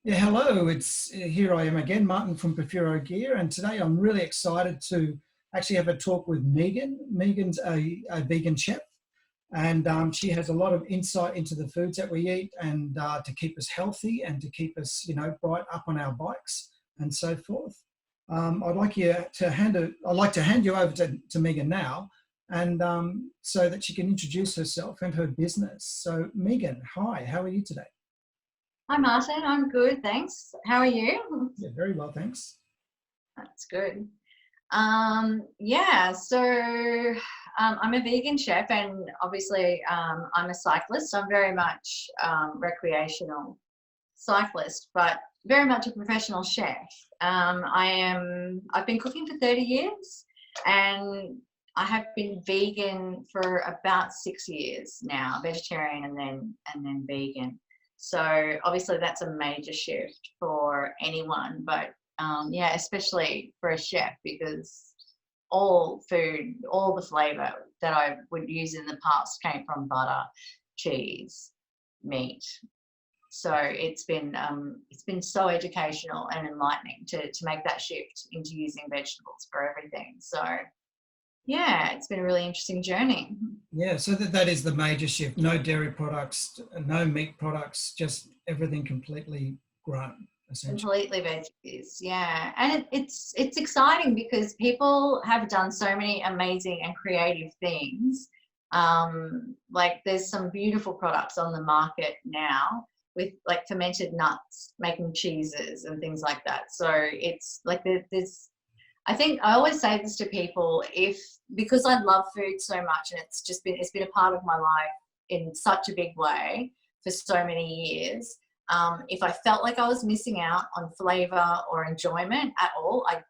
Yeah, hello. It's here I am again, Martin from Perfuro Gear, and today I'm really excited to actually have a talk with Megan. Megan's a vegan chef, and she has a lot of insight into the foods that we eat, and to keep us healthy and to keep us, bright up on our bikes and so forth. I'd like to hand you over to Megan now, and so that she can introduce herself and her business. So, Megan, hi. How are you today? Hi Martin, I'm good, thanks. How are you? Yeah, very well, thanks. That's good. Yeah, so I'm a vegan chef and obviously I'm a cyclist. I'm very much recreational cyclist, but very much a professional chef. I've been cooking for 30 years and I have been vegan for about 6 years now, vegetarian and then vegan. So obviously that's a major shift for anyone, but yeah, especially for a chef because all food, all the flavor that I would use in the past came from butter, cheese, meat. So it's been so educational and enlightening to make that shift into using vegetables for everything. So yeah, it's been a really interesting journey. Yeah, so that is the major shift. No dairy products, no meat products, just everything completely grown, essentially. Completely veggies, yeah, and it's exciting because people have done so many amazing and creative things. Like there's some beautiful products on the market now with like fermented nuts, making cheeses and things like that. So it's like there's. I think I always say this to people if because I love food so much and it's been a part of my life in such a big way for so many years. If I felt like I was missing out on flavor or enjoyment at all, I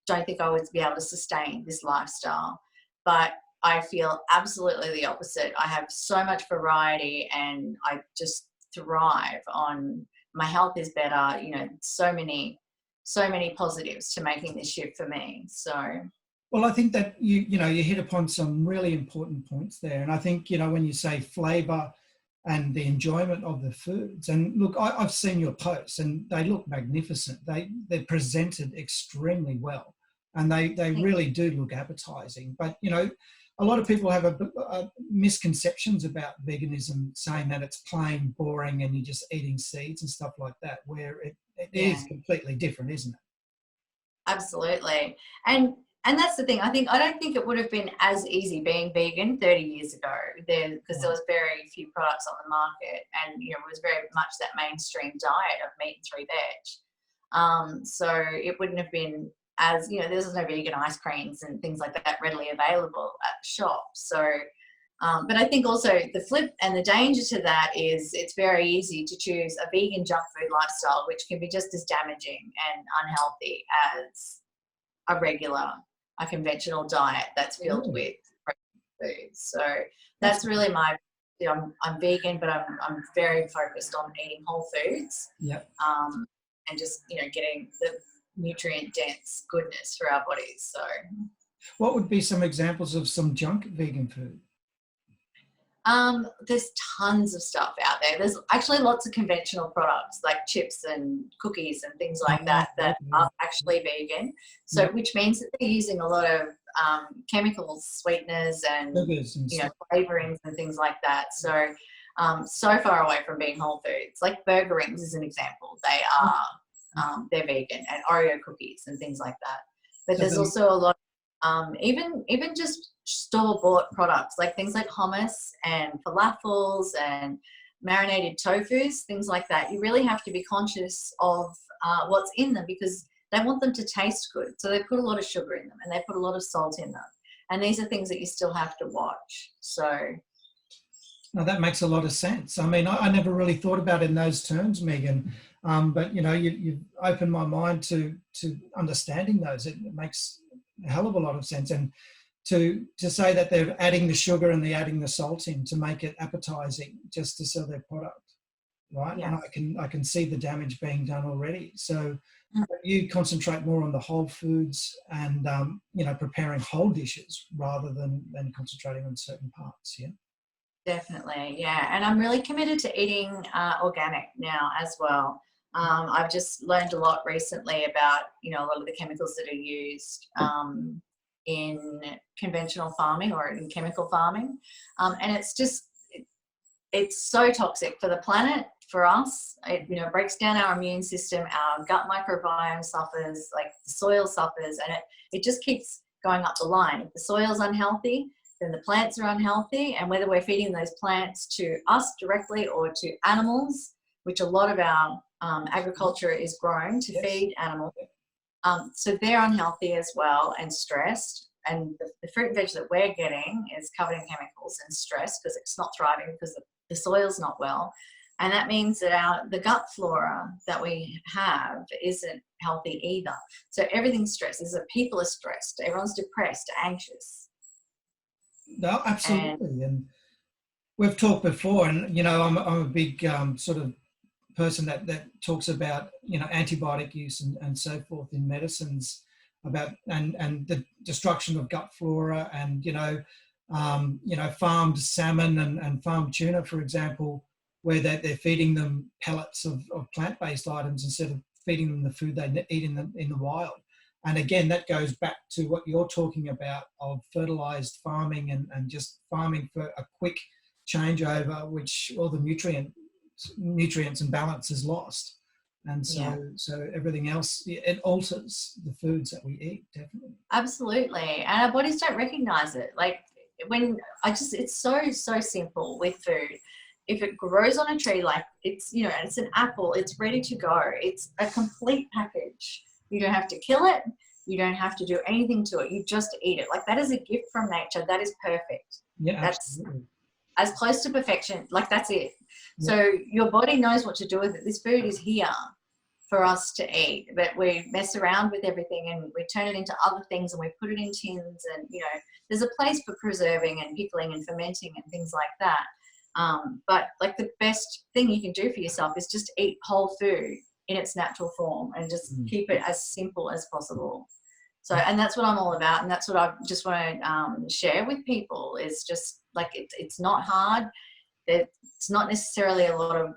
don't think I would be able to sustain this lifestyle. But I feel absolutely the opposite. I have so much variety and I just thrive on my health is better, so many positives to making this shift for me. So Well, I think that you hit upon some really important points there, and I think when you say flavour and the enjoyment of the foods, and look, I've seen your posts, and they look magnificent. They're presented extremely well, and they really do look appetizing. But a lot of people have a misconceptions about veganism, saying that it's plain, boring, and you're just eating seeds and stuff like that. Where it yeah. is completely different, isn't it? Absolutely. And that's the thing. I don't think it would have been as easy being vegan 30 years ago because there was very few products on the market and it was very much that mainstream diet of meat and three veg. So it wouldn't have been as, there's no vegan ice creams and things like that readily available at the shop. So but I think also the flip and the danger to that is it's very easy to choose a vegan junk food lifestyle, which can be just as damaging and unhealthy as a conventional diet that's filled with foods. So that's really I'm vegan, but I'm very focused on eating whole foods. Yeah. And just, getting the nutrient dense goodness for our bodies. So What would be some examples of some junk vegan food? There's tons of stuff out there. There's actually lots of conventional products like chips and cookies and things like that are actually vegan. So which means that they're using a lot of chemicals, sweeteners and flavorings and things like that. So so far away from being whole foods. Like burger rings is an example. They're vegan, and Oreo cookies and things like that. But there's also a lot even just store-bought products like things like hummus and falafels and marinated tofus, things like that. You really have to be conscious of what's in them because they want them to taste good. So they put a lot of sugar in them and they put a lot of salt in them. And these are things that you still have to watch. So now that makes a lot of sense. I mean, I never really thought about it in those terms, Megan. But you've opened my mind to understanding those. It makes a hell of a lot of sense. And to say that they're adding the sugar and they're adding the salt in to make it appetizing just to sell their product, right? Yeah. And I can see the damage being done already. So you concentrate more on the whole foods and preparing whole dishes rather than concentrating on certain parts. Yeah. Definitely, yeah. And I'm really committed to eating organic now as well. I've just learned a lot recently about, you know, a lot of the chemicals that are used in conventional farming or in chemical farming. And it's just, it's so toxic for the planet, for us. It, you know, breaks down our immune system, our gut microbiome suffers, like the soil suffers, and it just keeps going up the line. If the soil's unhealthy, then the plants are unhealthy, and whether we're feeding those plants to us directly or to animals, which a lot of our agriculture is grown to feed animals, so they're unhealthy as well and stressed. And the fruit and veg that we're getting is covered in chemicals and stress because it's not thriving because the soil's not well. And that means that the gut flora that we have isn't healthy either. So everything's stressed. People are stressed. Everyone's depressed, anxious. No, absolutely. And we've talked before, and you know, I'm a big sort of person that talks about, you know, antibiotic use and so forth in medicines, about and the destruction of gut flora, and you know, farmed salmon and farmed tuna, for example, where they're feeding them pellets of plant-based items instead of feeding them the food they eat in the wild. And again, that goes back to what you're talking about of fertilized farming and just farming for a quick changeover, which all the nutrients and balance is lost. And so everything else, it alters the foods that we eat, definitely. Absolutely. And our bodies don't recognize it. Like it's so simple with food. If it grows on a tree, like it's, you know, it's an apple, it's ready to go. It's a complete package. You don't have to kill it. You don't have to do anything to it. You just eat it. Like that is a gift from nature. That is perfect. Yeah, that's absolutely. As close to perfection. Like that's it. Yeah. So your body knows what to do with it. This food is here for us to eat, but we mess around with everything and we turn it into other things and we put it in tins, and you know, there's a place for preserving and pickling and fermenting and things like that. But like the best thing you can do for yourself is just eat whole food in its natural form and just keep it as simple as possible. So, and that's what I'm all about, and that's what I just want to share with people, is just like it's not hard. It's not necessarily a lot of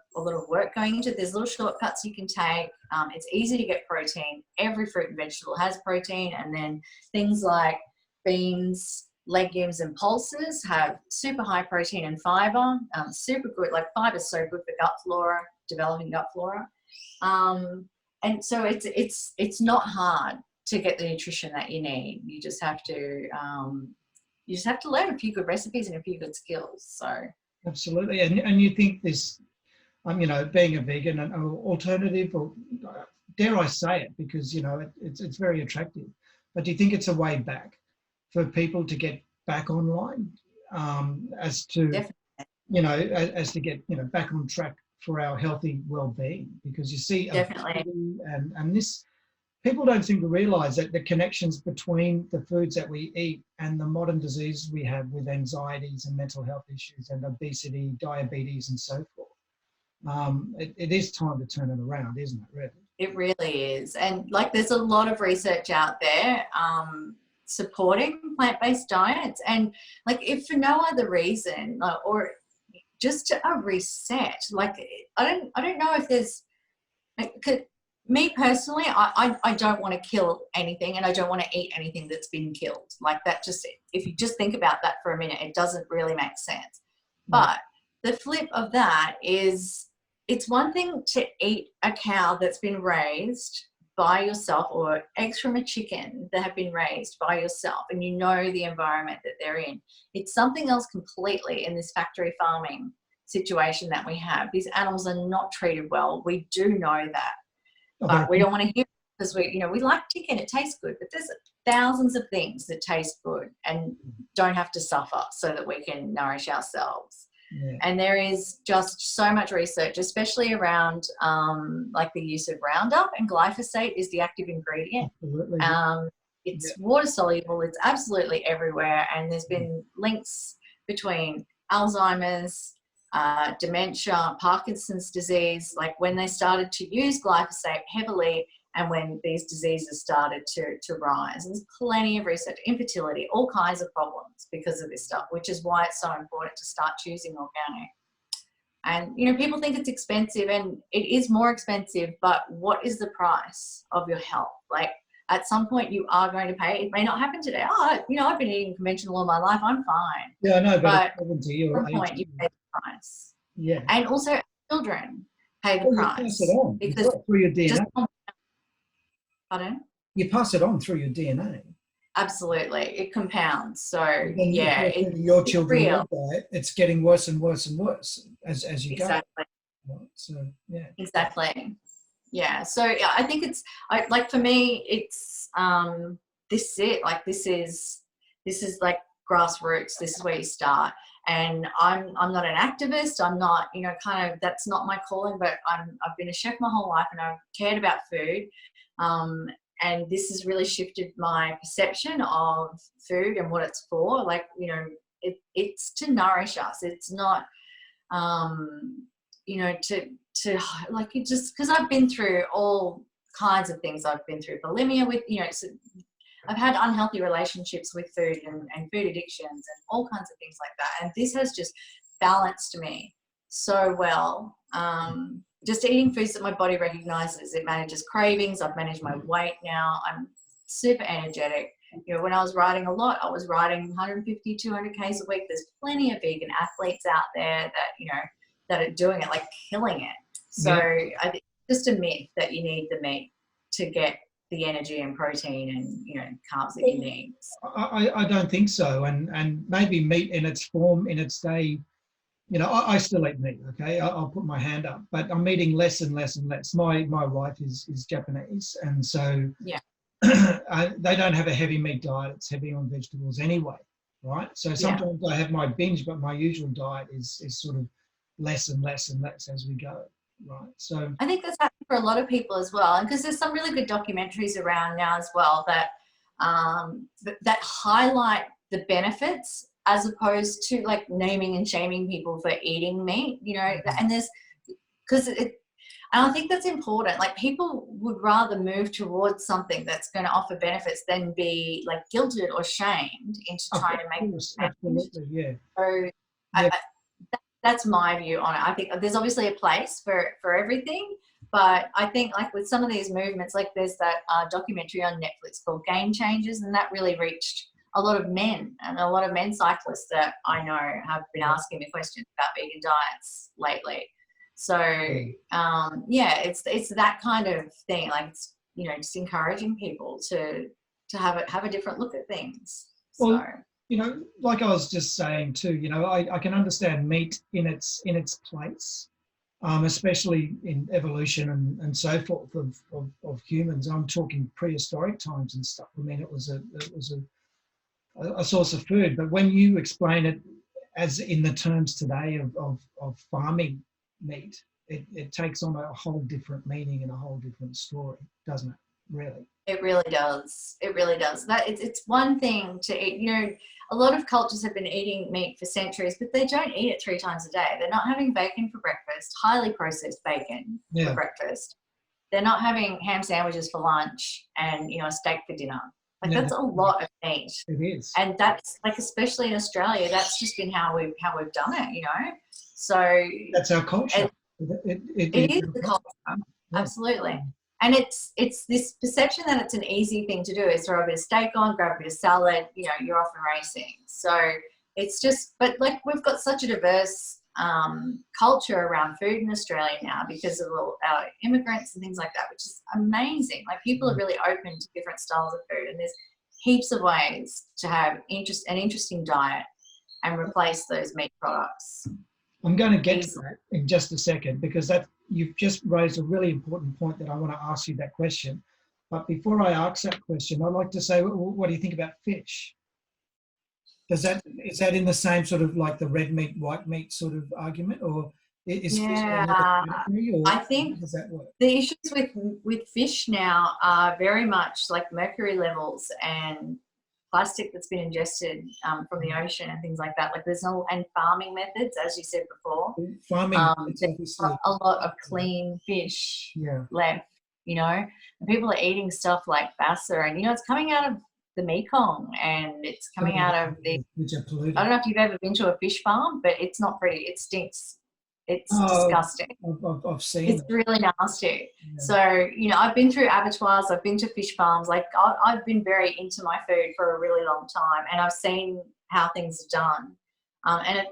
work going into it. There's little shortcuts you can take. It's easy to get protein. Every fruit and vegetable has protein, and then things like beans, legumes, and pulses have super high protein and fiber. Super good. Like fiber is so good for gut flora, developing gut flora. And so it's not hard to get the nutrition that you need. You just have to learn a few good recipes and a few good skills. So absolutely. And you think this, you know, being a vegan, an alternative, or dare I say it, because you know it's very attractive, but do you think it's a way back for people to get back online, as to definitely. You know, as to get, you know, back on track for our healthy well-being? Because you see Definitely. and this, people don't seem to realize that the connections between the foods that we eat and the modern diseases we have with anxieties and mental health issues and obesity, diabetes, and so forth. It is time to turn it around, isn't it, really? It really is. And like there's a lot of research out there supporting plant-based diets, and like if for no other reason, or just a reset. Like I don't know if there's, like, me personally, I don't want to kill anything, and I don't want to eat anything that's been killed. Like that, just if you just think about that for a minute, it doesn't really make sense. But the flip of that is, it's one thing to eat a cow that's been raised by yourself, or eggs from a chicken that have been raised by yourself, and you know the environment that they're in. It's something else completely in this factory farming situation that we have. These animals are not treated well. We do know that, but we don't want to hear it, because we like chicken. It tastes good, but there's thousands of things that taste good and don't have to suffer so that we can nourish ourselves. Yeah. And there is just so much research, especially around like the use of Roundup, and glyphosate is the active ingredient. Absolutely. It's water soluble. It's absolutely everywhere. And there's been links between Alzheimer's, dementia, Parkinson's disease, like when they started to use glyphosate heavily and when these diseases started to rise. There's plenty of research, infertility, all kinds of problems because of this stuff, which is why it's so important to start choosing organic. And, you know, people think it's expensive, and it is more expensive, but what is the price of your health? Like, at some point you are going to pay. It may not happen today. Oh, you know, I've been eating conventional all my life, I'm fine. Yeah, I know, but But at 70 at or some point 80, you pay the price. yeah. And also children pay the Well, you pass it price on as because well through your just, DNA. pardon? You pass it on through your DNA. Absolutely. It compounds. So And then yeah, if you're feeding your it's children real. your diet, it's getting worse and worse and worse as you go. Exactly. Right? So, yeah. Exactly. Yeah. So yeah, I think it's like for me, it's this is it. Like this is like grassroots. This is where you start. And I'm not an activist. I'm not, you know, kind of, that's not my calling. But I've been a chef my whole life, and I've cared about food. And this has really shifted my perception of food and what it's for. Like, you know, it's to nourish us. It's not, you know, to like, it just, because I've been through all kinds of things. I've been through bulimia with, you know, so I've had unhealthy relationships with food and food addictions and all kinds of things like that. And this has just balanced me so well. Just eating foods that my body recognizes. It manages cravings. I've managed my weight now. I'm super energetic. You know, when I was riding a lot, I was riding 150, 200 Ks a week. There's plenty of vegan athletes out there that, you know, that are doing it, like killing it. So Yeah. I think it's just a myth that you need the meat to get the energy and protein and, you know, carbs that you need. I don't think so. And maybe meat in its form, in its day, you know, I still eat meat, okay? I'll put my hand up, but I'm eating less and less and less. My wife is Japanese, and so Yeah. they don't have a heavy meat diet. It's heavy on vegetables anyway, right? So sometimes I have my binge, but my usual diet is sort of less and less and less as we go, right? So I think that's happening for a lot of people as well. And because there's some really good documentaries around now as well that that highlight the benefits as opposed to like naming and shaming people for eating meat, you know, and there's, because and I think that's important. Like, people would rather move towards something that's going to offer benefits than be like guilted or shamed into trying to make course, absolutely, yeah. So Yeah. that's my view on it. I think there's obviously a place for everything, but I think like with some of these movements, like there's that documentary on Netflix called Game Changers, and that really reached a lot of men, and a lot of men cyclists that I know have been asking me questions about vegan diets lately. So yeah, it's that kind of thing. Like, it's, you know, just encouraging people to have a different look at things. Well, So you know, like I was just saying too, you know, I can understand meat in its place, especially in evolution and so forth of humans. I'm talking prehistoric times and stuff. I mean, it was a source of food. But when you explain it as in the terms today of farming meat, it takes on a whole different meaning and a whole different story, doesn't it? Really. it really does. It really does. That it's one thing to eat. You know, a lot of cultures have been eating meat for centuries, but they don't eat it 3 times a day. They're not having bacon for breakfast, highly processed bacon for breakfast. They're not having ham sandwiches for lunch and, you know, a steak for dinner. Like, that's a lot of meat. It is. And that's like, especially in Australia, that's just been how we've done it, you know. So that's our culture. It is the culture. Yeah. Absolutely. And it's this perception that it's an easy thing to do, is throw a bit of steak on, grab a bit of salad, you know, you're off and racing. So it's just, but like, we've got such a diverse culture around food in Australia now because of all our immigrants and things like that, which is amazing. Like, people are really open to different styles of food, and there's heaps of ways to have an interesting diet and replace those meat products. I'm going to get to that in just a second, because you've just raised a really important point that I want to ask you that question. But before I ask that question, I'd like to say, what do you think about fish? Is that in the same sort of like the red meat, white meat sort of argument, or is fish category, or I think does that work? The issues with fish now are very much like mercury levels and plastic that's been ingested from the ocean and things like that. Like, there's no, and farming methods, as you said before. Farming, there's a lot of clean fish left, you know, and people are eating stuff like bassa, and, you know, it's coming out of the Mekong, and it's coming out of the, I don't know if you've ever been to a fish farm, but it's not pretty. It stinks It's Oh, disgusting. I've seen It's it. really nasty. Yeah. So, I've been through abattoirs, I've been to fish farms, like I've been very into my food for a really long time, and I've seen how things are done. And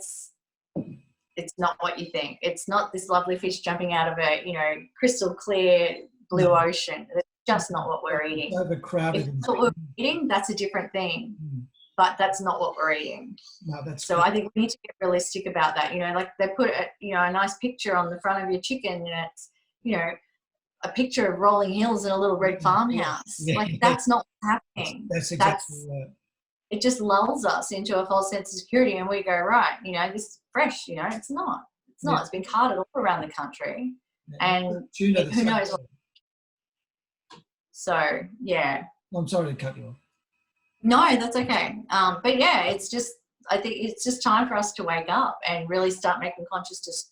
it's not what you think. It's not this lovely fish jumping out of a, crystal clear blue No, ocean. It's just not what we're it's eating. overcrowded If in that's what we're things. eating, that's a different thing. But that's not what we're eating. No, that's So good. I think we need to get realistic about that. Like they put a nice picture on the front of your chicken, and it's, a picture of rolling hills and a little red farmhouse. Yeah, Like that's not what's happening. that's exactly right. It just lulls us into a false sense of security, and we go, right, this is fresh. It's not. It's not. Yeah. It's been carted all around the country, Yeah. and Tuna the who same knows? way. So yeah. I'm sorry to cut you off. No, that's okay. But yeah, I think it's just time for us to wake up and really start making conscious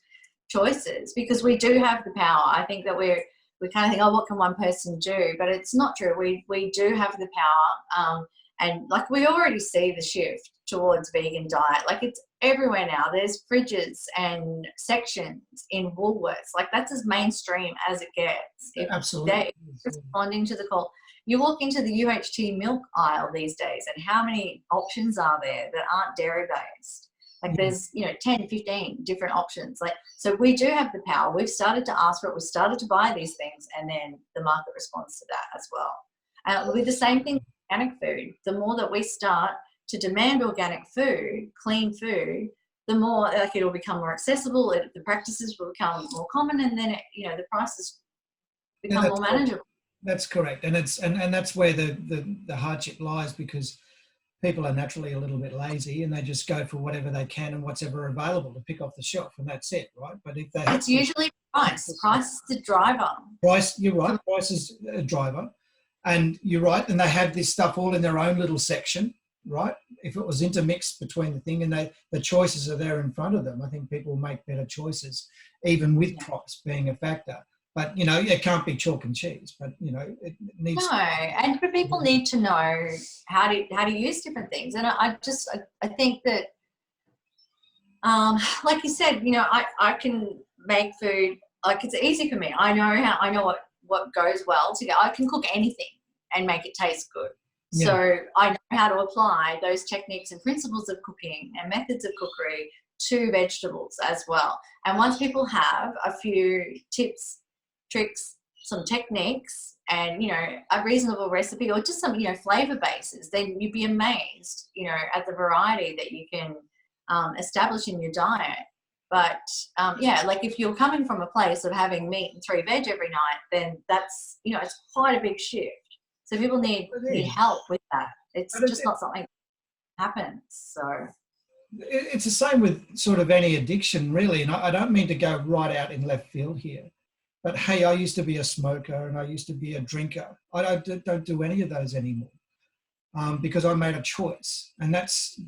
choices, because we do have the power. I think that we kind of think, oh, what can one person do? But it's not true. We do have the power. And like we already see the shift towards vegan diet. Like it's everywhere now. There's fridges and sections in Woolworths. Like that's as mainstream as it gets. If Absolutely. they're responding to the call. You walk into the UHT milk aisle these days, and how many options are there that aren't dairy based? Like there's 10, 15 different options. Like, so we do have the power. We've started to ask for it. We've started to buy these things, and then the market responds to that as well. With the same thing with organic food, the more that we start to demand organic food, clean food, the more like it'll become more accessible. The practices will become more common, and then the prices become more manageable. That's correct, and that's where the hardship lies, because people are naturally a little bit lazy and they just go for whatever they can and what's ever available to pick off the shelf, and that's it, right? But if they it's usually price. Price is the driver. Price, you're right. Price is a driver, and you're right. And they have this stuff all in their own little section, right? If it was intermixed between the thing, and the choices are there in front of them, I think people will make better choices, even with price being a factor. But it can't be chalk and cheese. But it needs. No, and people need to know how to use different things. And I think that, like you said, I can make food. Like it's easy for me. I know what goes well together. I can cook anything and make it taste good. Yeah. So I know how to apply those techniques and principles of cooking and methods of cookery to vegetables as well. And once people have a few tips, tricks, some techniques, and a reasonable recipe, or just some flavor bases, then you'd be amazed at the variety that you can establish in your diet. But like if you're coming from a place of having meat and 3 veg every night, then that's it's quite a big shift. So people need help with that. It's just not something that happens. So it's the same with sort of any addiction, really. And I don't mean to go right out in left field here. But hey, I used to be a smoker and I used to be a drinker. I don't do any of those anymore, because I made a choice, and that's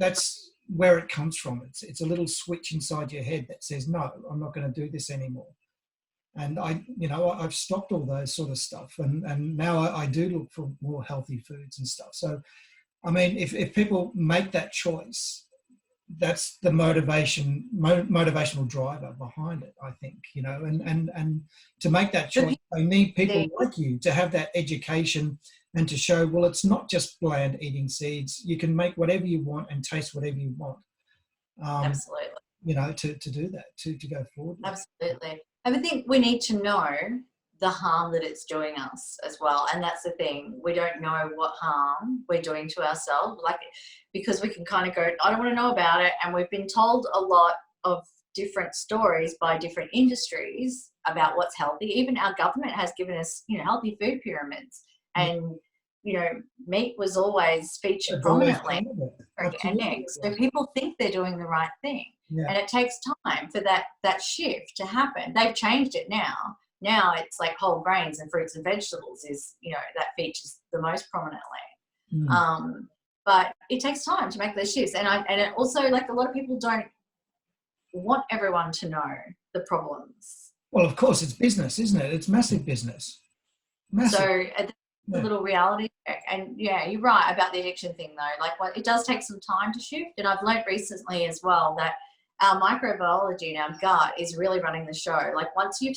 where it comes from. It's a little switch inside your head that says, no, I'm not going to do this anymore. And I've stopped all those sort of stuff, and now I do look for more healthy foods and stuff. So, I mean, if people make that choice, that's the motivational driver behind it, I think, and to make that choice, they need people like you to have that education and to show, well, it's not just bland eating seeds. You can make whatever you want and taste whatever you want. Absolutely. To do that, to go forward. Absolutely. And I think we need to know the harm that it's doing us as well. And that's the thing. We don't know what harm we're doing to ourselves, because we can kind of go, I don't want to know about it. And we've been told a lot of different stories by different industries about what's healthy. Even our government has given us, healthy food pyramids. And, meat was always featured prominently. And eggs. So people think they're doing the right thing. Yeah. And it takes time for that shift to happen. They've changed it now. Now it's like whole grains and fruits and vegetables is, that features the most prominently. But it takes time to make those shifts. And it also, like, a lot of people don't want everyone to know the problems. Well, of course, it's business, isn't it? It's massive business. Massive. So a little reality check. And yeah, you're right about the addiction thing though. Like, it does take some time to shift. And I've learned recently as well that our microbiology in our gut is really running the show. Like once you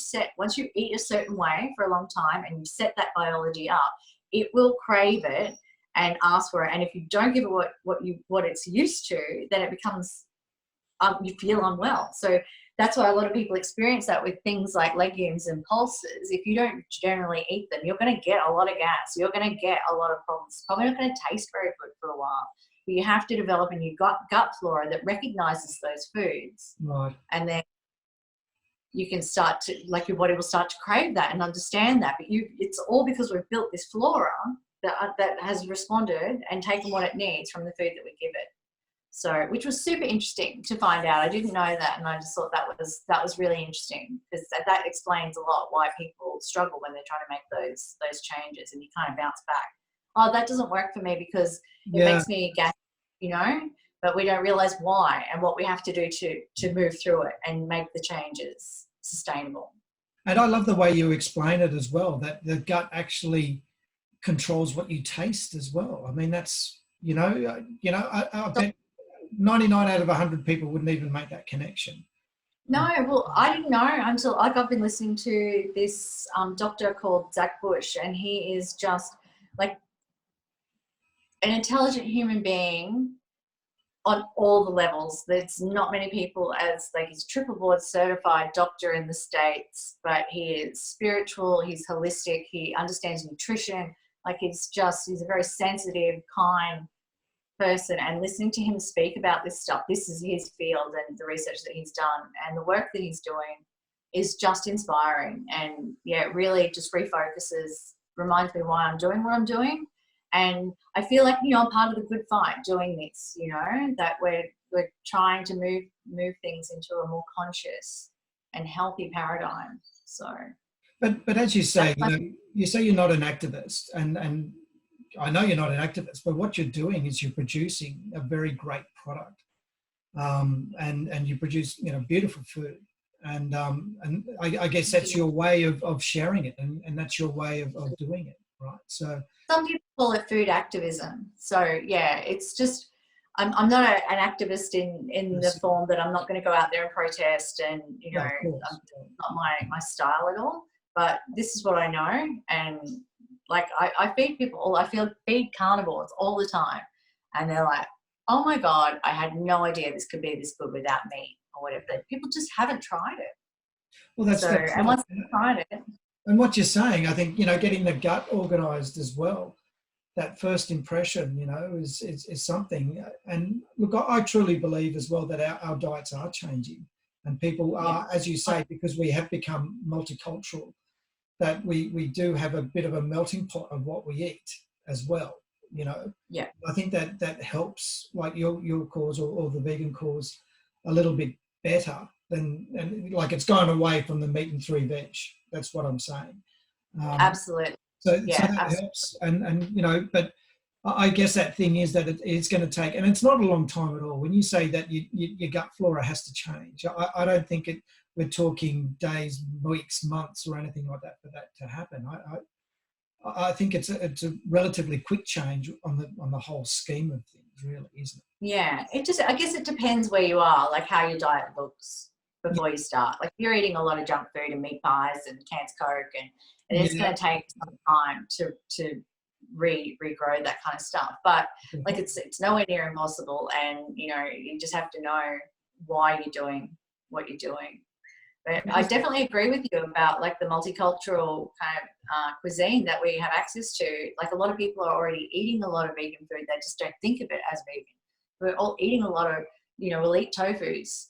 eat a certain way for a long time and you set that biology up, it will crave it and ask for it. And if you don't give it what it's used to, then it becomes you feel unwell. So that's why a lot of people experience that with things like legumes and pulses. If you don't generally eat them, you're going to get a lot of gas. You're going to get a lot of problems. It's probably not going to taste very good for a while. But you have to develop a new gut flora that recognizes those foods. Right. And then you can start to, like, your body will start to crave that and understand that. But it's all because we've built this flora that has responded and taken what it needs from the food that we give it. So, which was super interesting to find out. I didn't know that, and I just thought that was really interesting, because that explains a lot why people struggle when they're trying to make those changes, and you kind of bounce back. Oh, that doesn't work for me because it makes me gas, but we don't realize why and what we have to do to move through it and make the changes sustainable. And I love the way you explain it as well, that the gut actually controls what you taste as well. I mean, that's, I bet 99 out of 100 people wouldn't even make that connection. No, well, I didn't know until I've been listening to this doctor called Zach Bush, and he is just like an intelligent human being on all the levels. There's not many people as, like, he's triple board certified doctor in the States, but he is spiritual, he's holistic, he understands nutrition. Like, he's a very sensitive, kind person, and listening to him speak about this stuff, this is his field, and the research that he's done and the work that he's doing is just inspiring. And yeah, it really just refocuses, reminds me why I'm doing what I'm doing. And I feel like, I'm part of the good fight doing this, that we're trying to move things into a more conscious and healthy paradigm. So but as you say, you say you're not an activist, and I know you're not an activist, but what you're doing is you're producing a very great product, and you produce beautiful food, and I guess that's your way of sharing it, and that's your way of doing it, right? So some people call it food activism. So yeah, it's just I'm not an activist in the form that I'm not going to go out there and protest, and not my style at all. But this is what I know, and like I feed people, I feed carnivores all the time, and they're like, oh my God, I had no idea this could be this good without meat or whatever. People just haven't tried it. Well, that's and once they've tried it. And what you're saying, I think, getting the gut organized as well, that first impression, is something. And look, I truly believe as well that our diets are changing, and people are, as you say, because we have become multicultural, that we do have a bit of a melting pot of what we eat as well, Yeah. I think that helps, like your cause or the vegan cause, a little bit better and like it's gone away from the meat and 3 veg. That's what I'm saying. Absolutely. So that helps, and but I guess that thing is that it's going to take, and it's not a long time at all. When you say that your gut flora has to change, I don't think we're talking days, weeks, months, or anything like that for that to happen. I think it's a relatively quick change on the whole scheme of things, really, isn't it? Yeah, I guess it depends where you are, like how your diet looks before you start. Like, if you're eating a lot of junk food and meat pies and cans of Coke, and it's going to take some time to regrow that kind of stuff. But like, it's nowhere near impossible, and you just have to know why you're doing what you're doing. But I definitely agree with you about like the multicultural kind of cuisine that we have access to. Like, a lot of people are already eating a lot of vegan food. They just don't think of it as vegan. We're all eating a lot of, we'll eat tofus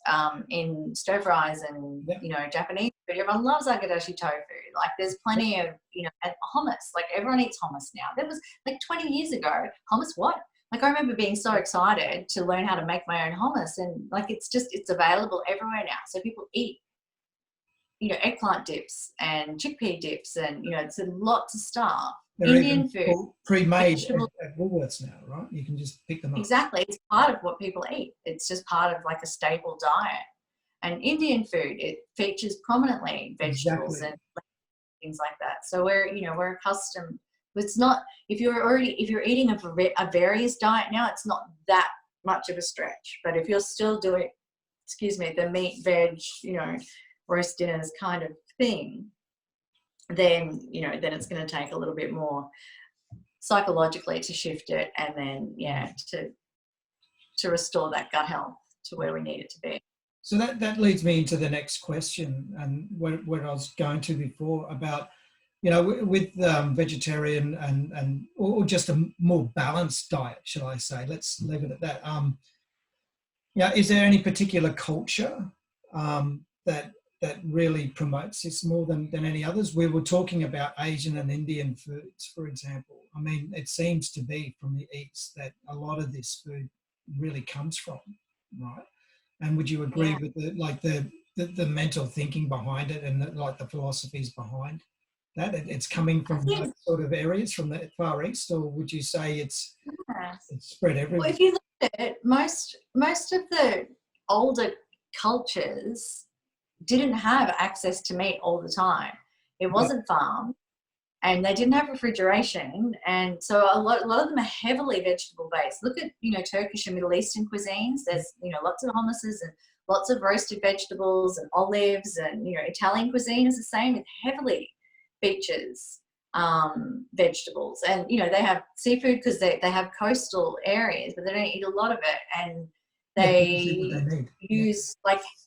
in stir fries and, Japanese food. Everyone loves agadashi tofu. Like, there's plenty of, and hummus. Like, everyone eats hummus now. That was like 20 years ago. Hummus what? Like, I remember being so excited to learn how to make my own hummus, and like, it's available everywhere now. So people eat, eggplant dips and chickpea dips, and it's a lot of stuff. They're Indian food, pre-made at Woolworths now, right? You can just pick them up. Exactly, it's part of what people eat. It's just part of like a staple diet. And Indian food, it features prominently vegetables and things like that. So we're accustomed. It's not, if you're eating a various diet now, it's not that much of a stretch. But if you're still doing excuse me, the meat, veg, roast dinners kind of thing, then, then it's going to take a little bit more psychologically to shift it, and then, to restore that gut health to where we need it to be. So that leads me into the next question, and where I was going to before about, with vegetarian or just a more balanced diet, shall I say? Let's leave it at that. Is there any particular culture that really promotes this more than any others? We were talking about Asian and Indian foods, for example. I mean, it seems to be from the East that a lot of this food really comes from, right? And would you agree with the mental thinking behind it, and the philosophies behind that? It's coming from those sort of areas from the Far East, or would you say it's spread everywhere? Well, if you look at it, most of the older cultures didn't have access to meat all the time. It wasn't farmed, and they didn't have refrigeration, and so a lot of them are heavily vegetable based. Look at Turkish and Middle Eastern cuisines. There's lots of hummuses and lots of roasted vegetables and olives, and Italian cuisine is the same. It heavily features vegetables, and they have seafood because they have coastal areas, but they don't eat a lot of it, and they use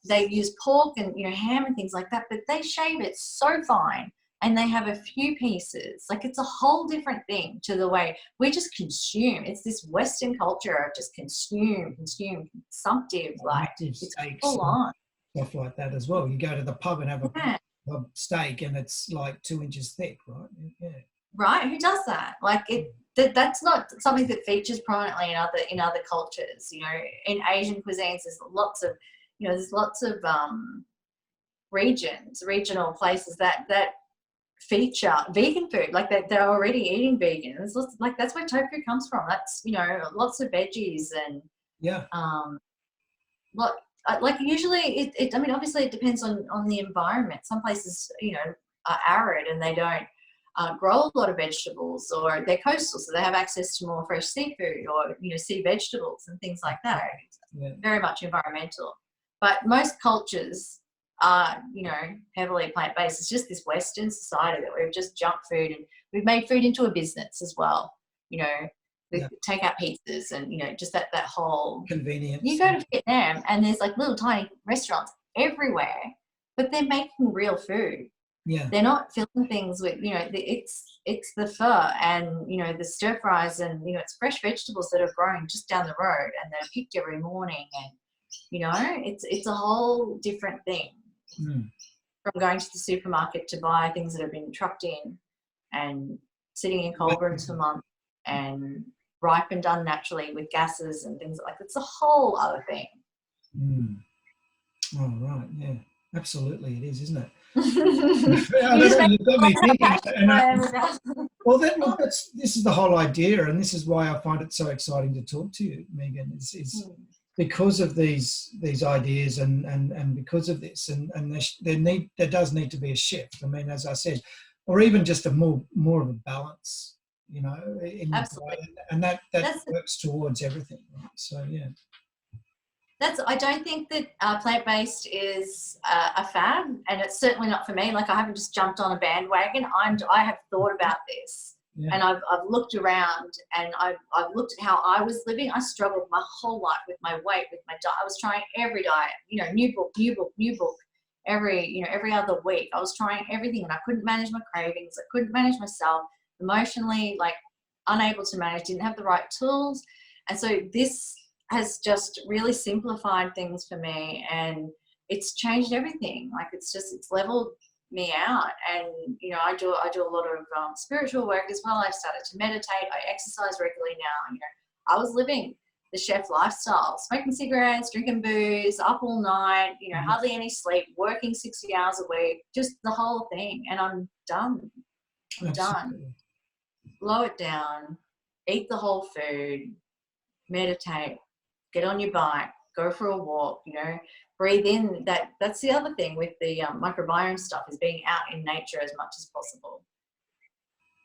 they use pork and ham and things like that, but they shave it so fine, and they have a few pieces. It's a whole different thing to the way we just consume. It's this Western culture of just consume, consumptive, it's full on stuff like that as well. You go to the pub and have a steak, and it's 2 inches thick, right? Yeah. Right? Who does that? That's not something that features prominently in other cultures. In Asian cuisines, there's lots of regional places that feature vegan food. They're already eating vegan. That's where tofu comes from. That's lots of veggies and usually it I mean, obviously it depends on the environment. Some places are arid and they don't grow a lot of vegetables, or they're coastal, so they have access to more fresh seafood or sea vegetables and things like that. Very much environmental, but most cultures are heavily plant-based. It's just this Western society that we've just jumped food, and we've made food into a business as well. Take out pizzas and just that whole convenience. You go to Vietnam and there's little tiny restaurants everywhere, but they're making real food. Yeah. They're not filling things with, it's the pho and, the stir fries, and, it's fresh vegetables that are grown just down the road and they're picked every morning. And, it's a whole different thing from going to the supermarket to buy things that have been trucked in and sitting in cold rooms for months and ripe and done naturally with gases and things like that. It's a whole other thing. Oh, right. Yeah, absolutely. It is, isn't it? You've got me thinking. Well, this is the whole idea, and this is why I find it so exciting to talk to you, Megan, is because of these ideas and because of this, and there does need to be a shift. I mean, as I said, or even just a more of a balance, in the diet, and that works towards everything. Right? So yeah. I don't think that plant-based is a fad, and it's certainly not for me. I haven't just jumped on a bandwagon. I have thought about this, and I've looked around, and I've looked at how I was living. I struggled my whole life with my weight, with my diet. I was trying every diet, new book. Every other week, I was trying everything, and I couldn't manage my cravings. I couldn't manage myself emotionally, unable to manage. Didn't have the right tools, and so this has just really simplified things for me, and it's changed everything. It's leveled me out, and I do a lot of spiritual work as well. I've started to meditate. I exercise regularly now. I was living the chef lifestyle, smoking cigarettes, drinking booze, up all night, hardly any sleep, working 60 hours a week, just the whole thing. And I'm done. I'm done. Slow it down, eat the whole food, meditate, get on your bike, go for a walk, breathe in. That's the other thing with the microbiome stuff, is being out in nature as much as possible.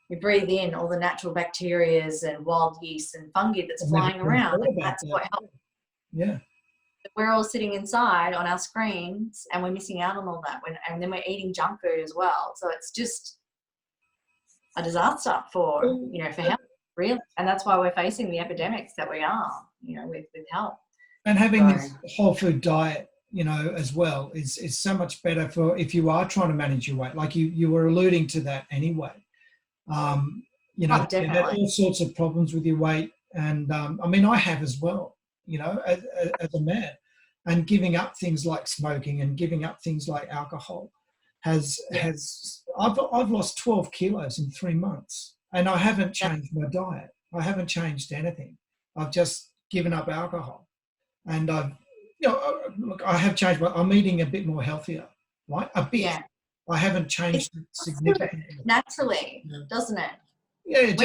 You breathe in all the natural bacteria and wild yeast and fungi that's flying around. That's what helps. Yeah. we're all sitting inside on our screens and we're missing out on all that. And then we're eating junk food as well. So it's just a disaster for, for health, really. And that's why we're facing the epidemics that we are, with health. And having this whole food diet, as well is so much better for if you are trying to manage your weight. Like you were alluding to that anyway. You had all sorts of problems with your weight. And I have as well, as a man. And giving up things like smoking and giving up things like alcohol I've lost 12 kilos in 3 months, and I haven't changed my diet. I haven't changed anything. I've just given up alcohol, and I have changed. I'm eating a bit more healthier, right? A bit. Yeah. I haven't changed significantly. Naturally, doesn't it? Yeah. It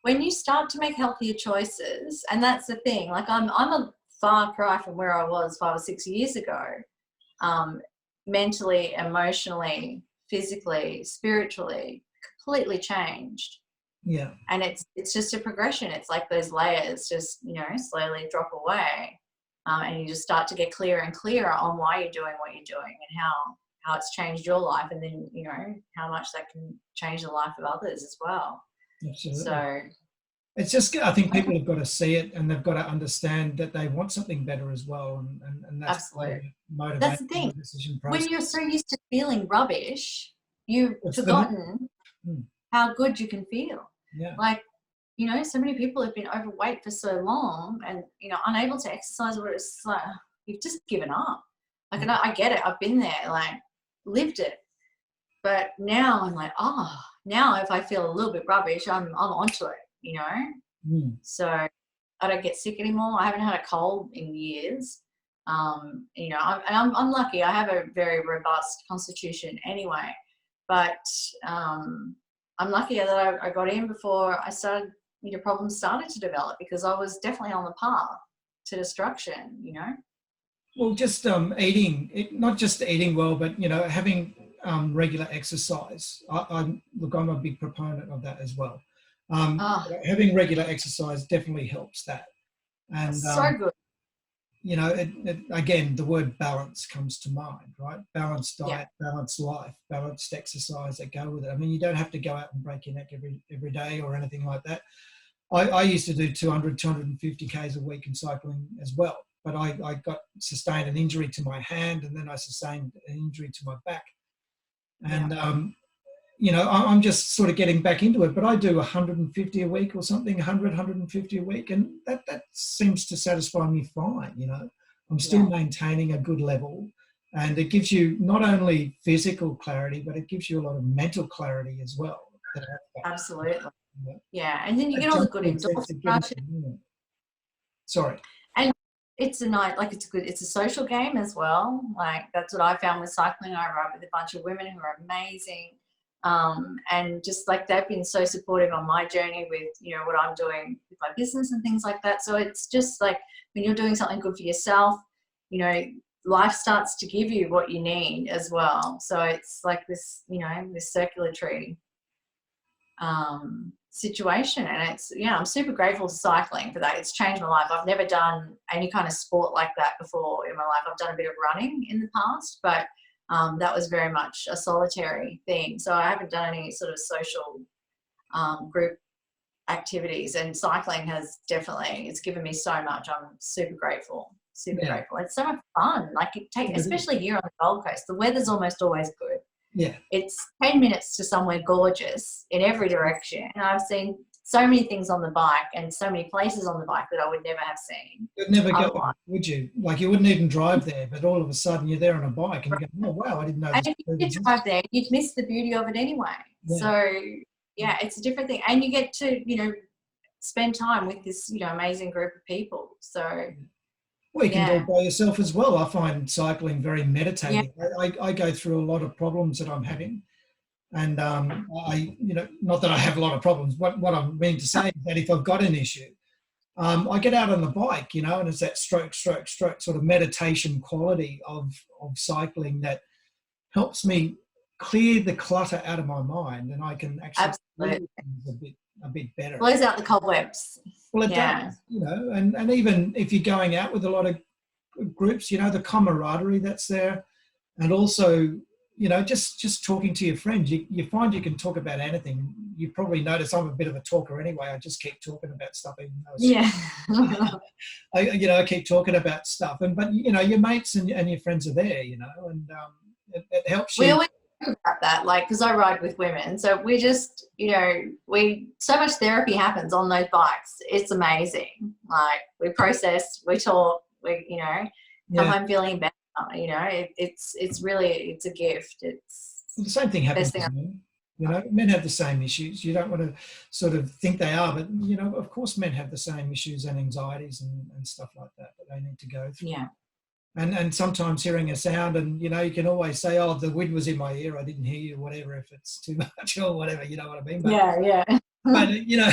when you start to make healthier choices, and that's the thing. Like I'm a far cry from where I was 5 or 6 years ago. Mentally, emotionally, physically, spiritually, completely changed. Yeah. And it's just a progression. It's like those layers just, slowly drop away. And you just start to get clearer and clearer on why you're doing what you're doing and how it's changed your life, and then, how much that can change the life of others as well. Absolutely. So it's just, I think people have got to see it, and they've got to understand that they want something better as well. And that's absolutely motivating. That's the thing. The decision process. When you're so used to feeling rubbish, you've forgotten how good you can feel. Yeah. Like, so many people have been overweight for so long and, unable to exercise, where it's like, you've just given up. Like, and I get it. I've been there, like, lived it. But now I'm like, now if I feel a little bit rubbish, I'm onto it. So I don't get sick anymore. I haven't had a cold in years. I'm lucky. I have a very robust constitution anyway, but I'm lucky that I got in before I started, problems started to develop, because I was definitely on the path to destruction, Well, just not just eating well, but, having regular exercise. I'm a big proponent of that as well. Having regular exercise definitely helps that. And so good. Again, the word balance comes to mind, right? Balanced diet, balanced life, balanced exercise that go with it. You don't have to go out and break your neck every day or anything like that. I used to do 200, 250 Ks a week in cycling as well, but I sustained an injury to my hand, and then I sustained an injury to my back. And, I'm just sort of getting back into it, but I do 150 a week or something, 100, 150 a week. And that seems to satisfy me fine. I'm still maintaining a good level, and it gives you not only physical clarity, but it gives you a lot of mental clarity as well. Absolutely. Yeah. And then you get all the good endorphins. Sorry. And it's it's a social game as well. Like, that's what I found with cycling. I ride with a bunch of women who are amazing. And just like, they've been so supportive on my journey with, what I'm doing with my business and things like that. So it's just like, when you're doing something good for yourself, life starts to give you what you need as well. So it's like this, this circulatory situation. And it's, I'm super grateful to cycling for that. It's changed my life. I've never done any kind of sport like that before in my life. I've done a bit of running in the past, but that was very much a solitary thing. So I haven't done any sort of social group activities, and cycling has definitely, it's given me so much. I'm super grateful. Grateful. It's so much fun. Like, especially here on the Gold Coast, the weather's almost always good. Yeah. It's 10 minutes to somewhere gorgeous in every direction. And I've seen so many things on the bike and so many places on the bike that I would never have seen. You'd never go, would you? Like, you wouldn't even drive there, but all of a sudden you're there on a bike and you go, oh, wow, I didn't know. And if you did drive there, you'd miss the beauty of it anyway. Yeah. So, it's a different thing. And you get to, spend time with this, amazing group of people. So... Well, you can do it by yourself as well. I find cycling very meditative. Yeah. I go through a lot of problems that I'm having. And not that I have a lot of problems. What I mean to say is that if I've got an issue, I get out on the bike, and it's that stroke sort of meditation quality of cycling that helps me clear the clutter out of my mind, and I can actually do things a bit a bit better. Blows out the cobwebs. Well, it Yeah. does, you know, and even if you're going out with a lot of groups, you know, the camaraderie that's there, and also, you know, just talking to your friends, you find you can talk about anything. You probably notice I'm a bit of a talker anyway. I just keep talking about stuff, even though I keep talking about stuff, but you know, your mates and your friends are there, you know, and it helps you. We always talk about that, like, because I ride with women, so we just, you know, so much therapy happens on those bikes. It's amazing. Like, we process, we talk, we, you know, come home feeling better. You know, it's really a gift. It's the same thing happens to men. You know, men have the same issues. You don't want to sort of think they are, but you know, of course, men have the same issues and anxieties and stuff like that they need to go through. Yeah. And sometimes hearing a sound, and you know, you can always say, "Oh, the wind was in my ear. I didn't hear you." Whatever, if it's too much or whatever, you know what I mean. But, yeah. But you know,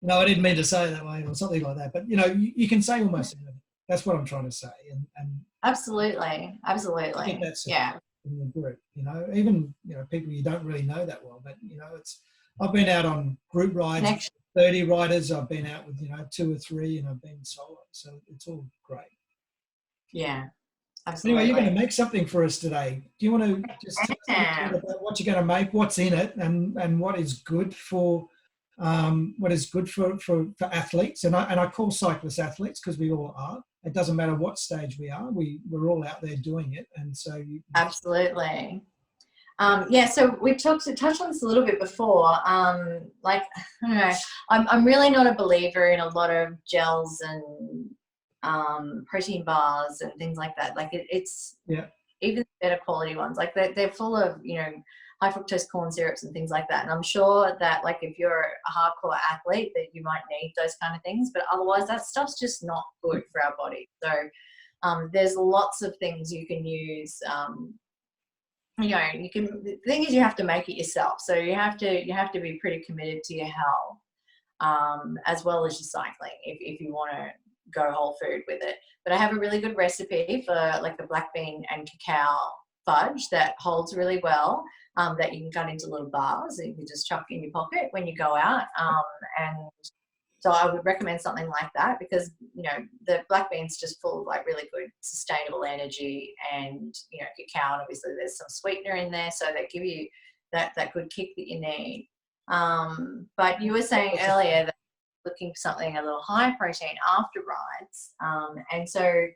no, I didn't mean to say it that way or something like that. But you know, you can say almost anything. That's what I'm trying to say. And Absolutely. Yeah. In the group, you know, even, you know, people you don't really know that well, but you know, I've been out on group rides, 30 riders. I've been out with, you know, 2 or 3, and I've been solo. So it's all great. Yeah. Absolutely. Anyway, you're going to make something for us today. Do you want to just tell us about what you're going to make, what's in it, and what is good for athletes? And I call cyclists athletes because we all are. It doesn't matter what stage we are. We're all out there doing it, and so absolutely. So we touched on this a little bit before. Like, I don't know, I'm really not a believer in a lot of gels and protein bars and things like that. Like, it's even better quality ones. Like, they're full of, you know, high fructose corn syrups and things like that. And I'm sure that, like, if you're a hardcore athlete, that you might need those kind of things, but otherwise that stuff's just not good for our body. So there's lots of things you can use. You know, the thing is, you have to make it yourself. So you have to be pretty committed to your health, as well as your cycling, if you want to go whole food with it. But I have a really good recipe for, like, a black bean and cacao fudge that holds really well, that you can cut into little bars and you can just chuck in your pocket when you go out. And so I would recommend something like that, because, you know, the black bean's just full of, like, really good sustainable energy, and, you know, cacao, and obviously there's some sweetener in there, so they give you that good kick that you need. But you were saying earlier that looking for something a little high protein after rides, and so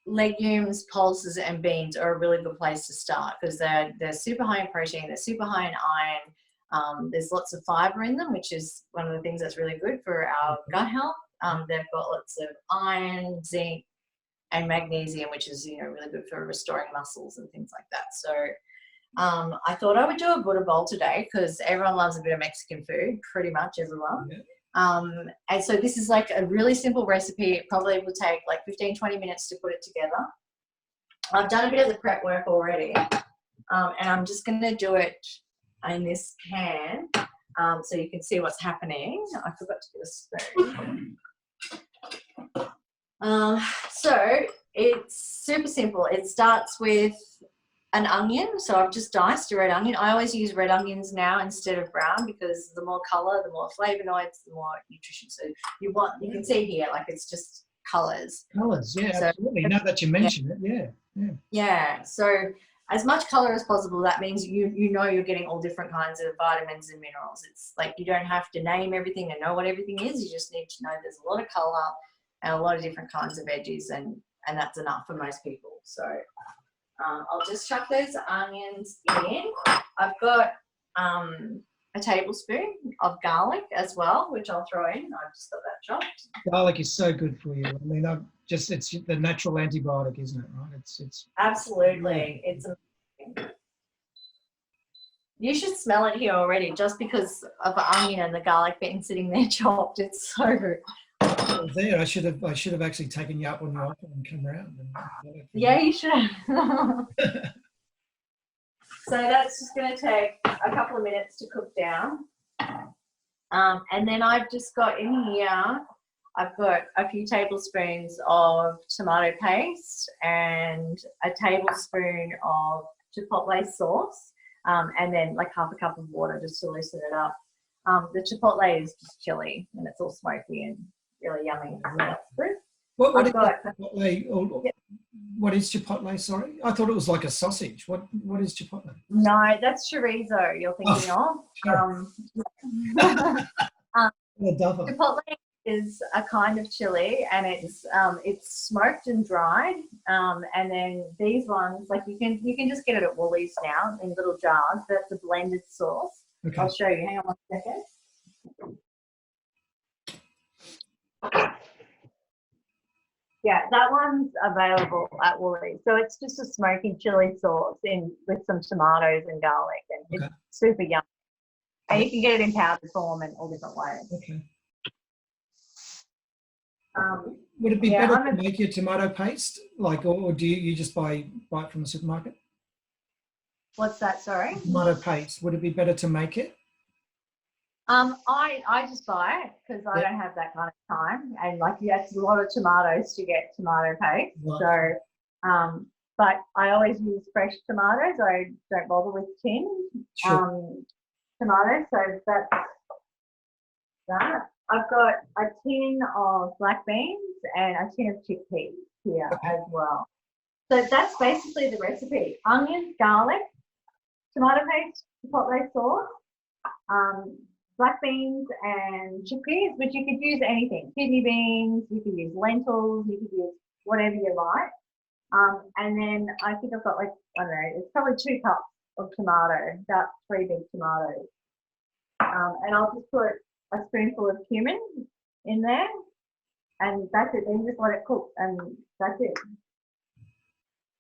legumes, pulses, and beans are a really good place to start, because they're super high in protein, they're super high in iron. There's lots of fiber in them, which is one of the things that's really good for our gut health. They've got lots of iron, zinc, and magnesium, which is, you know, really good for restoring muscles and things like that. So I thought I would do a Buddha bowl today, because everyone loves a bit of Mexican food, pretty much everyone. Yeah. And so this is like a really simple recipe. It probably will take like 15-20 minutes to put it together. I've done a bit of the prep work already, and I'm just going to do it in this pan, so you can see what's happening. I forgot to get a spoon. So it's super simple. It starts with an onion. So I've just diced a red onion. I always use red onions now instead of brown, because the more color, the more flavonoids, the more nutrition. So you can see here, like, it's just colors. Colors, yeah, so, absolutely. Now that you mention it, yeah. So as much color as possible. That means you know you're getting all different kinds of vitamins and minerals. It's like, you don't have to name everything and know what everything is. You just need to know there's a lot of color and a lot of different kinds of veggies, and that's enough for most people. So I'll just chuck those onions in. I've got a tablespoon of garlic as well, which I'll throw in. I've just got that chopped. Garlic is so good for you. I mean, it's the natural antibiotic, isn't it? Right? It's absolutely. It's amazing. You should smell it here already, just because of the onion and the garlic being sitting there chopped. It's so good. There, I should have actually taken you up on your offer and come around. Yeah, you should. So that's just going to take a couple of minutes to cook down. And then I've just got in here, I've got a few tablespoons of tomato paste and a tablespoon of chipotle sauce, and then like half a cup of water just to loosen it up. The chipotle is just chili, and it's all smoky and really yummy. So that's good. What I've is got chipotle? What is chipotle? Sorry, I thought it was like a sausage. What is chipotle? no, that's chorizo you're thinking of. Sure. A duffer. Chipotle is a kind of chili, and it's smoked and dried. And then these ones, like you can just get it at Woolies now in little jars. That's a blended sauce. Okay. I'll show you. Hang on 1 second. Yeah, that one's available at Woolies. So it's just a smoky chili sauce with some tomatoes and garlic, and Okay. it's super yummy. And you can get it in powder form and all different ways. Okay. Would it be better to make your tomato paste, like, or do you just buy it from the supermarket? What's that? Sorry. Tomato paste. Would it be better to make it? I just buy it because I don't have that kind of time, and like it's a lot of tomatoes to get tomato paste. Right. So, but I always use fresh tomatoes. I don't bother with tinned tomatoes. So that's that. I've got a tin of black beans and a tin of chickpeas here as well. So that's basically the recipe: onions, garlic, tomato paste, chipotle sauce, black beans and chickpeas, which you could use anything. Kidney beans, you could use lentils, you could use whatever you like. And then I think I've got like, I don't know, it's probably 2 cups of tomato, about 3 big tomatoes. And I'll just put a spoonful of cumin in there, and that's it. Then you just let it cook, and that's it.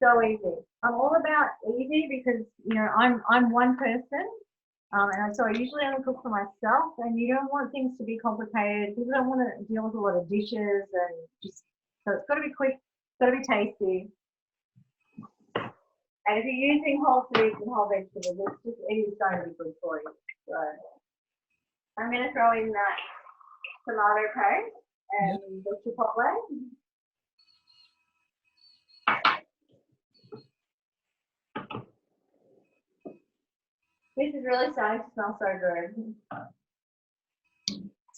So easy. I'm all about easy because, you know, I'm one person. And so I usually only cook for myself, and you don't want things to be complicated. People don't want to deal with a lot of dishes, and just, so it's got to be quick, it's got to be tasty. And if you're using whole foods and whole vegetables, it is going to be good for you. So I'm going to throw in that tomato paste and the chipotle. This is really starting to smell so good.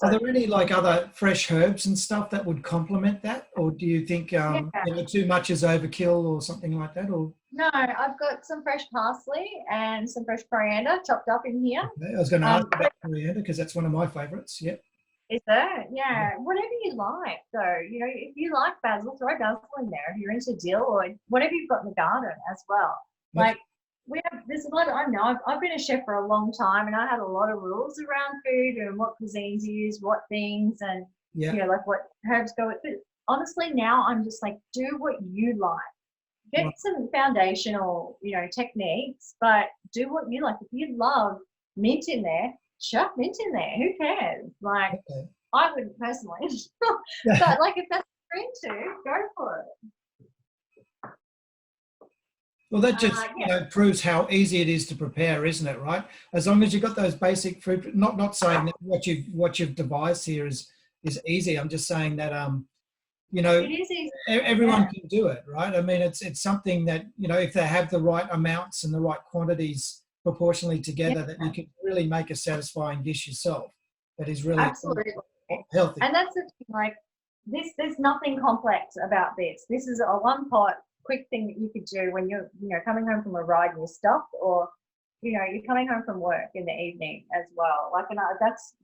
Are there any like other fresh herbs and stuff that would complement that, or do you think you know, too much is overkill or something like that? Or no, I've got some fresh parsley and some fresh coriander chopped up in here. okay. I was going to ask about coriander because that's one of my favourites. Yep. Is there? Yeah, whatever you like. So, you know, if you like basil, throw basil in there. If you're into dill or whatever you've got in the garden as well. Like, there's a lot. I know I've been a chef for a long time, and I had a lot of rules around food and what cuisines you use, what things, and you know, like what herbs go with it. Honestly, now I'm just like, do what you like. Get some foundational, you know, techniques, but do what you like. If you love mint in there, chuck mint in there. Who cares? Like, I wouldn't personally, but like if that's what you're into, go for it. Well, that just you know, proves how easy it is to prepare, isn't it? Right? As long as you've got those basic food. Not saying that what you've devised here is easy. I'm just saying that you know, it is easy. Everyone can do it, right? I mean, it's something that, you know, if they have the right amounts and the right quantities proportionally together, that you can really make a satisfying dish yourself. That is really absolutely healthy. And that's the thing. Like this, there's nothing complex about this. This is a one pot quick thing that you could do when you're, you know, coming home from a ride and you're stuffed, or, you know, you're coming home from work in the evening as well. Like, and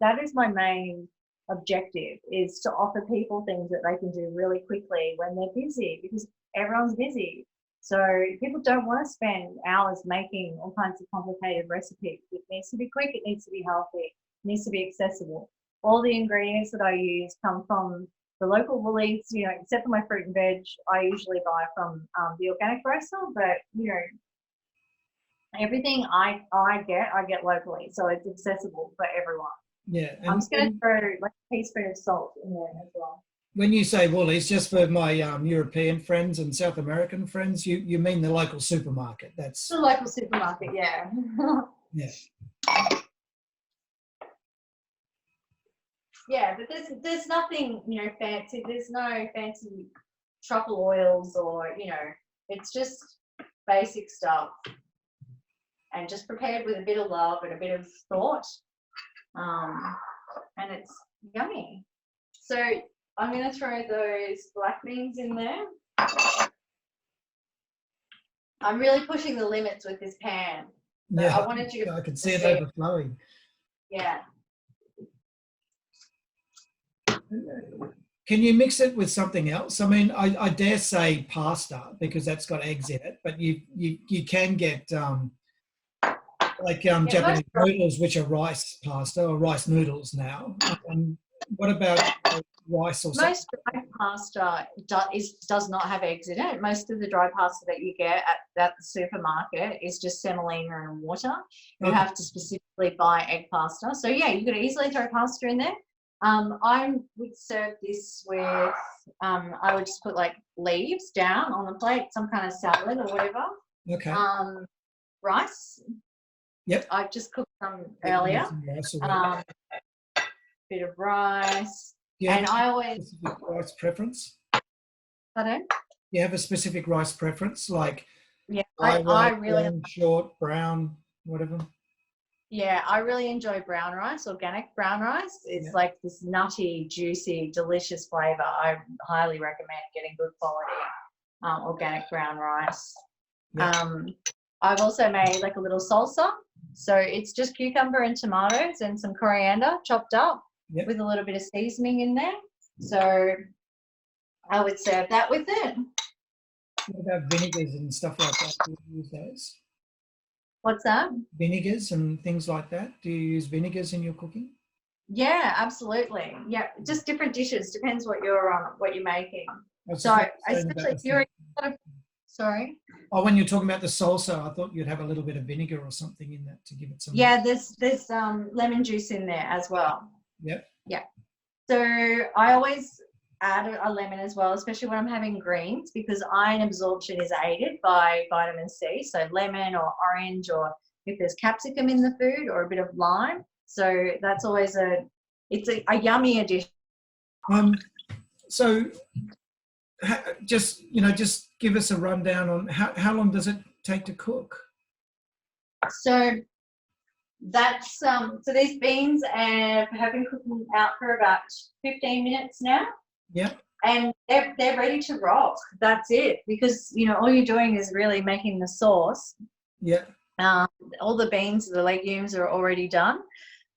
that is my main objective, is to offer people things that they can do really quickly when they're busy, because everyone's busy. So people don't want to spend hours making all kinds of complicated recipes. It needs to be quick. It needs to be healthy. It needs to be accessible. All the ingredients that I use come from the local Woolies, you know, except for my fruit and veg, I usually buy from the organic grocer, but, you know, everything I get locally, so it's accessible for everyone. Yeah. I'm just going to throw like a teaspoon of salt in there as well. When you say Woolies, just for my European friends and South American friends, you mean the local supermarket? That's the local supermarket, yeah. Yeah. Yeah, but there's nothing, you know, fancy. There's no fancy truffle oils, or, you know, it's just basic stuff, and just prepared with a bit of love and a bit of thought. and it's yummy. So I'm going to throw those black beans in there. I'm really pushing the limits with this pan. So Yeah, I wanted you to I can see it see. overflowing. Yeah. Can you mix it with something else? I mean, I dare say pasta because that's got eggs in it, but you can get Japanese noodles, which are rice pasta or rice noodles now. What about rice or something? Most dry pasta does not have eggs in it. Most of the dry pasta that you get at the supermarket is just semolina and water. You have to specifically buy egg pasta. So yeah, you could easily throw pasta in there. I would serve this with, I would just put like leaves down on the plate, some kind of salad or whatever. Okay. Rice. Yep. I just cooked some earlier. Bit of rice. And I always rice preference. Pardon? You have a specific rice preference, like I really short, brown, whatever. Yeah, I really enjoy brown rice, organic brown rice. It's like this nutty, juicy, delicious flavor. I highly recommend getting good quality organic brown rice. I've also made like a little salsa. So it's just cucumber and tomatoes and some coriander chopped up with a little bit of seasoning in there. So I would serve that with it. What about vinegars and stuff like that? Do you use those? What's that? Vinegars and things like that. Do you use vinegars in your cooking? Yeah, absolutely. Yeah, just different dishes. Depends what you're making. So especially if you're sorry. Oh, when you're talking about the salsa, I thought you'd have a little bit of vinegar or something in that to give it some. Yeah, there's lemon juice in there as well. Yep. Yeah. So I always add a lemon as well, especially when I'm having greens, because iron absorption is aided by vitamin C. So lemon or orange, or if there's capsicum in the food, or a bit of lime. So that's always a yummy addition. So just give us a rundown on how long does it take to cook? So that's so these beans have been cooking out for about 15 minutes now. Yeah. And they're ready to rock. That's it, because all you're doing is really making the sauce. Yeah. All the beans, the legumes are already done.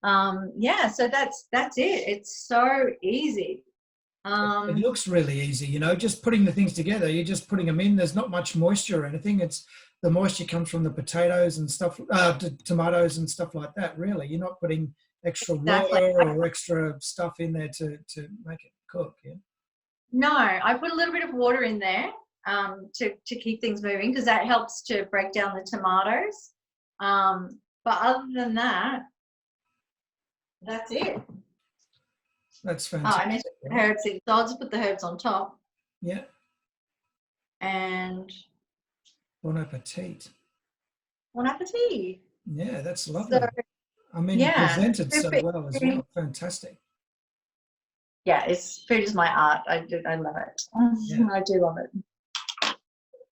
So that's it. It's so easy. It looks really easy, just putting the things together. You're just putting them in. There's not much moisture or anything. It's the moisture comes from the potatoes and stuff, tomatoes and stuff like that. Really, you're not putting extra water or extra stuff in there to make it cook. Yeah. No, I put a little bit of water in there to keep things moving, because that helps to break down the tomatoes. But other than that, that's it. That's fantastic. I mentioned herbs, so I'll just put the herbs on top. Yeah. And bon appetit. Bon appetit. Yeah, that's lovely. So, presented so well as well. Fantastic. Yeah, food is my art. I love it. Yeah. I do love it.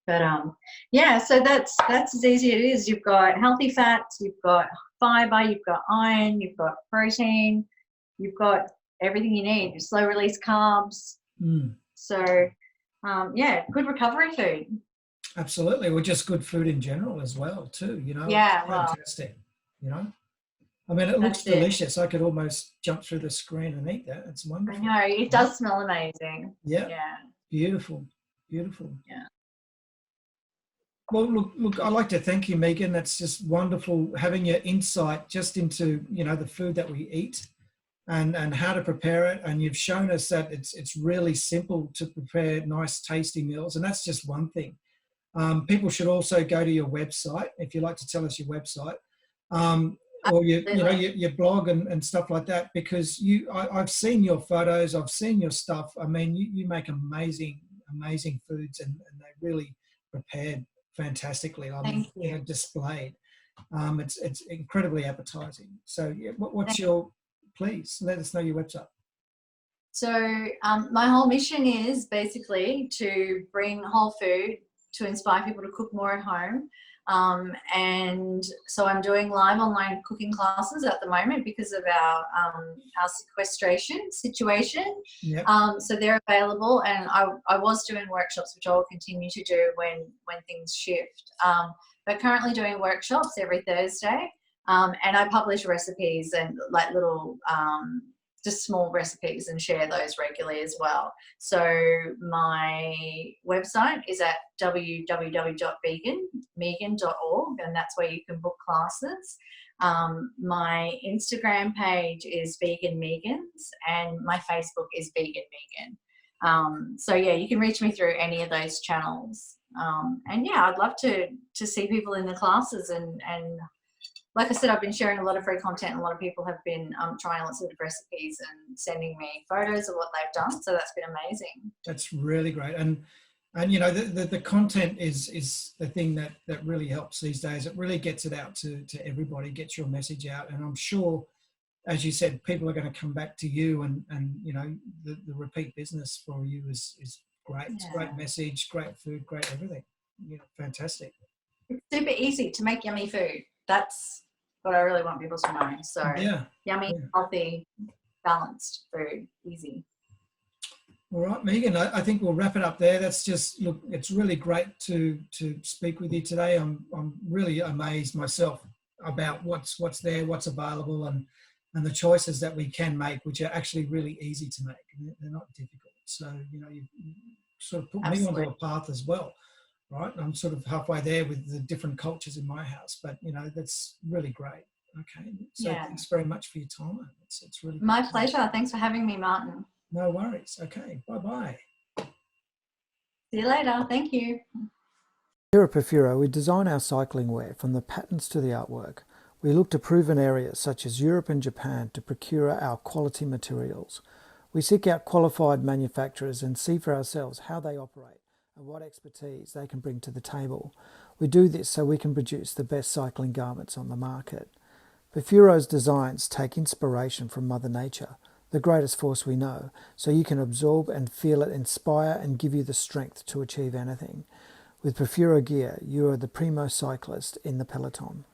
But so that's as easy as it is. You've got healthy fats, you've got fiber, you've got iron, you've got protein, you've got everything you need. Slow release carbs. So good recovery food. Absolutely. Well, just good food in general as well too, Yeah. Fantastic. It looks delicious. I could almost jump through the screen and eat that. It's wonderful. I know, it does smell amazing. Yeah. Beautiful. Yeah. Well, look, I'd like to thank you, Megan. That's just wonderful having your insight just into, the food that we eat and how to prepare it. And you've shown us that it's really simple to prepare nice, tasty meals. And that's just one thing. People should also go to your website, if you'd like to tell us your website, or your blog and stuff like that, because I've seen your photos, I've seen your stuff. I mean, you make amazing foods, and they really prepared fantastically. Thank you. Displayed. It's incredibly appetizing. So please let us know your website. So my whole mission is basically to bring whole food to inspire people to cook more at home. And so I'm doing live online cooking classes at the moment because of our sequestration situation. Yep. So they're available, and I was doing workshops, which I will continue to do when things shift. But currently doing workshops every Thursday, and I publish recipes and like little just small recipes and share those regularly as well. So my website is at www.megan.org, and that's where you can book classes. My Instagram page is Vegan Megans, and my Facebook is Vegan Megan. So yeah, you can reach me through any of those channels. And yeah, I'd love to see people in the classes, and like I said, I've been sharing a lot of free content, and a lot of people have been trying lots of recipes and sending me photos of what they've done. So that's been amazing. That's really great. And you know, the content is the thing that really helps these days. It really gets it out to everybody, gets your message out. And I'm sure, as you said, people are going to come back to you, and you know, the repeat business for you is great. Yeah. It's a great message, great food, great everything. You know, fantastic. It's super easy to make yummy food. That's what I really want people to know. So yeah, yummy, healthy, balanced food, easy. All right, Megan, I think we'll wrap it up there. That's just, look, it's really great to speak with you today. I'm really amazed myself about what's there, what's available, and the choices that we can make, which are actually really easy to make. They're not difficult. So, you know, you sort of put me onto a path as well, right? I'm sort of halfway there with the different cultures in my house, but, you know, that's really great. Okay. So thanks very much for your time. It's really my pleasure. Thanks for having me, Martin. No worries. Okay. Bye-bye. See you later. Thank you. Here at Perfuro, we design our cycling wear from the patterns to the artwork. We look to proven areas such as Europe and Japan to procure our quality materials. We seek out qualified manufacturers and see for ourselves how they operate and what expertise they can bring to the table. We do this so we can produce the best cycling garments on the market. Perfuro's designs take inspiration from Mother Nature, the greatest force we know, so you can absorb and feel it inspire and give you the strength to achieve anything. With Perfuro gear, you are the primo cyclist in the peloton.